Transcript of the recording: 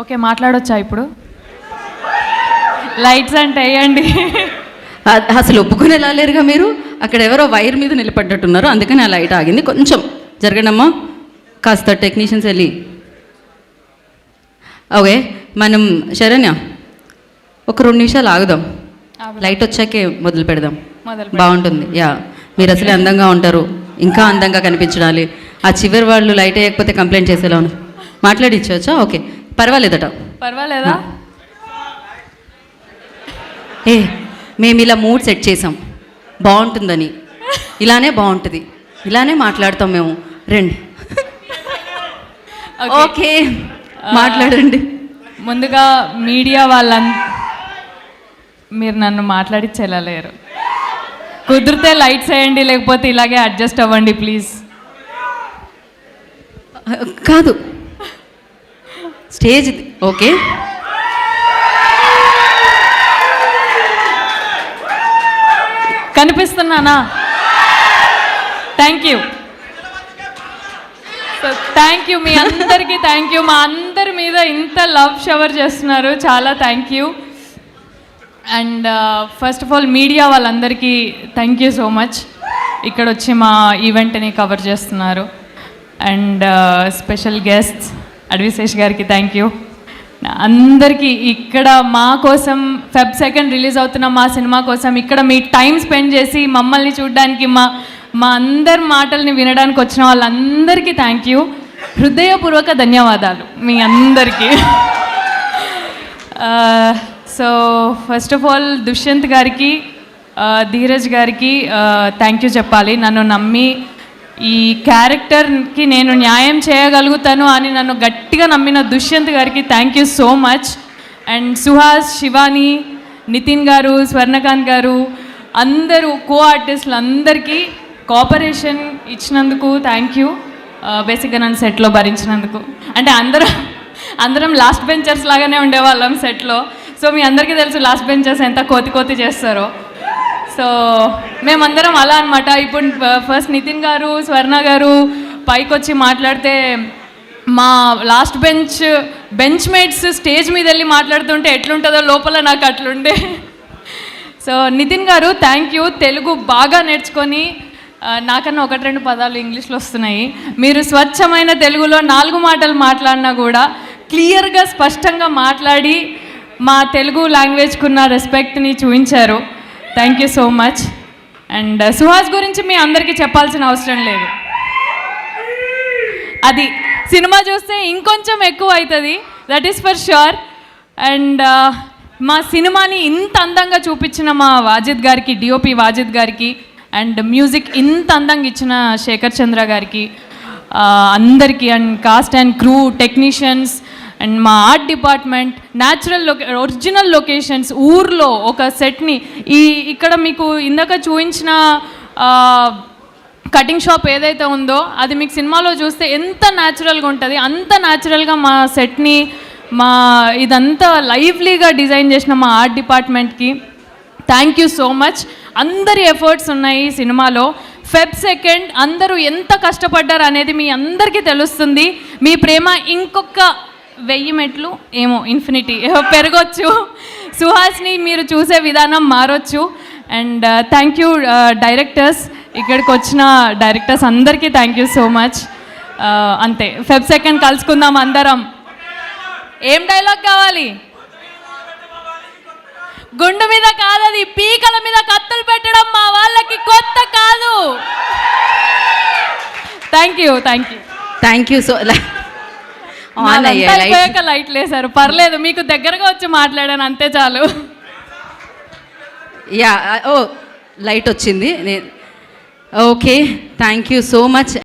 Okay, మాట్లాడొచ్చా ఇప్పుడు? Lights అంటే వేయండి. అసలు ఒప్పుకునేలా లేరుగా మీరు. అక్కడ ఎవరో వైర్ మీద నిలబడ్డట్టున్నారు, అందుకని ఆ లైట్ ఆగింది. కొంచెం జరగడమ్మా, కాస్త టెక్నీషియన్స్ వెళ్ళి. ఓకే, మనం శరణ్య ఒక 2 నిమిషాలు ఆగుదాం, లైట్ వచ్చాకే మొదలు పెడదాం. బాగుంటుంది. యా, మీరు అసలే అందంగా ఉంటారు, ఇంకా అందంగా కనిపించాలి. ఆ చివరి వాళ్ళు లైట్ వేయకపోతే కంప్లైంట్ చేసేలా ఉన్నారు. మాట్లాడించవచ్చా? ఓకే, పర్వాలేదట. పర్వాలేదా? మేము ఇలా మూడ్ సెట్ చేసాం, బాగుంటుందని. ఇలానే బాగుంటుంది, ఇలానే మాట్లాడతాం మేము. రండి. ఓకే, మాట్లాడండి. ముందుగా మీడియా మీరు నన్ను మాట్లాడించేలా లేరు. కుదిరితే లైట్స్ వేయండి, లేకపోతే ఇలాగే అడ్జస్ట్ అవ్వండి ప్లీజ్. కాదు, స్టేజ్ ఓకే. కనిపిస్తున్నానా? Thank you. థ్యాంక్ యూ మీ అందరికీ, థ్యాంక్ యూ. మా అందరి మీద ఇంత లవ్ షవర్ చేస్తున్నారు, చాలా thank you. And first of all media వాళ్ళందరికీ థ్యాంక్ యూ సో మచ్. ఇక్కడ వచ్చి మా ఈవెంట్ని కవర్ చేస్తున్నారు. అండ్ స్పెషల్ గెస్ట్స్ అడ్విశేష్ గారికి థ్యాంక్ యూ. అందరికీ ఇక్కడ మా కోసం Feb 2 రిలీజ్ అవుతున్న మా సినిమా కోసం ఇక్కడ మీ టైం స్పెండ్ చేసి మమ్మల్ని చూడడానికి, మా అందరి మాటల్ని వినడానికి వచ్చిన వాళ్ళందరికీ థ్యాంక్ యూ. హృదయపూర్వక ధన్యవాదాలు మీ అందరికీ. So first of all Dushyant గారికి, ధీరజ్ గారికి థ్యాంక్ యూ చెప్పాలి. నన్ను నమ్మి ఈ క్యారెక్టర్కి నేను న్యాయం చేయగలుగుతాను అని నన్ను గట్టిగా నమ్మిన దుష్యంత్ గారికి thank you so much. And Suhas, Shivani, Nitin గారు, స్వర్ణకాంత్ గారు, అందరూ కో ఆర్టిస్టులు అందరికీ కోఆపరేషన్ ఇచ్చినందుకు థ్యాంక్ యూ. బేసిక్గా నన్ను సెట్లో భరించినందుకు. అంటే అందరం లాస్ట్ బెంచర్స్ లాగానే ఉండేవాళ్ళం సెట్లో. సో మీ అందరికీ తెలుసు లాస్ట్ బెంచర్స్ ఎంత కోతి చేస్తారో. సో మేమందరం అలా అనమాట. ఇప్పుడు ఫస్ట్ నితిన్ గారు, స్వర్ణ గారు పైకి వచ్చి మాట్లాడితే మా లాస్ట్ బెంచ్ మేట్స్ స్టేజ్ మీద వెళ్ళి మాట్లాడుతుంటే ఎట్లుంటుందో లోపల నాకు అట్లుండే. సో నితిన్ గారు థ్యాంక్ యూ. తెలుగు బాగా నేర్చుకొని, నాకన్నా 1-2 పదాలు ఇంగ్లీష్లో వస్తున్నాయి. మీరు స్వచ్ఛమైన తెలుగులో 4 మాటలు మాట్లాడినా కూడా క్లియర్గా స్పష్టంగా మాట్లాడి మా తెలుగు లాంగ్వేజ్కున్న రెస్పెక్ట్ని చూపించారు. Thank you so much. And Suhas గురించి మీ అందరికీ చెప్పాల్సిన అవసరం లేదు, అది సినిమా చూస్తే ఇంకొంచెం ఎక్కువ అవుతుంది, that is for sure. And మా సినిమాని ఇంత అందంగా చూపించిన మా వాజిద్ గారికి, డిఓపి వాజిద్ గారికి, అండ్ మ్యూజిక్ ఇంత అందంగా ఇచ్చిన శేఖర్ చంద్ర గారికి, అందరికీ, and cost and crew, technicians, and మా ఆర్ట్ డిపార్ట్మెంట్, ఒరిజినల్ లొకేషన్స్, ఊర్లో ఒక సెట్ని ఇక్కడ మీకు ఇందాక చూపించిన కటింగ్ షాప్ ఏదైతే ఉందో అది మీకు సినిమాలో చూస్తే ఎంత న్యాచురల్గా ఉంటుంది, అంత న్యాచురల్గా మా సెట్ని, ఇదంతా లైవ్లీగా డిజైన్ చేసిన మా ఆర్ట్ డిపార్ట్మెంట్కి థ్యాంక్ యూ సో మచ్. అందరి ఎఫర్ట్స్ ఉన్నాయి ఈ సినిమాలో. Feb 2 అందరూ ఎంత కష్టపడ్డారు అనేది మీ అందరికీ తెలుస్తుంది. మీ ప్రేమ ఇంకొక 1000 మెట్లు ఏమో ఇన్ఫినిటీ పెరగొచ్చు. సుహాస్ని మీరు చూసే విధానం మారొచ్చు. అండ్ థ్యాంక్ యూ డైరెక్టర్స్, ఇక్కడికి వచ్చిన డైరెక్టర్స్ అందరికీ థ్యాంక్ యూ సో మచ్. అంతే, Feb 2 కలుసుకుందాం అందరం. ఏం డైలాగ్ కావాలి? గుండు మీద కాదది, పీకల మీద కత్తులు పెట్టడం మా వాళ్ళకి కొత్త కాదు. Thank you. సో అయిపోయాక లైట్ లేసారు, పర్లేదు, మీకు దగ్గరగా వచ్చి మాట్లాడాను అంతే చాలు. యా, ఓ లైట్ వచ్చింది. Okay, thank you so much.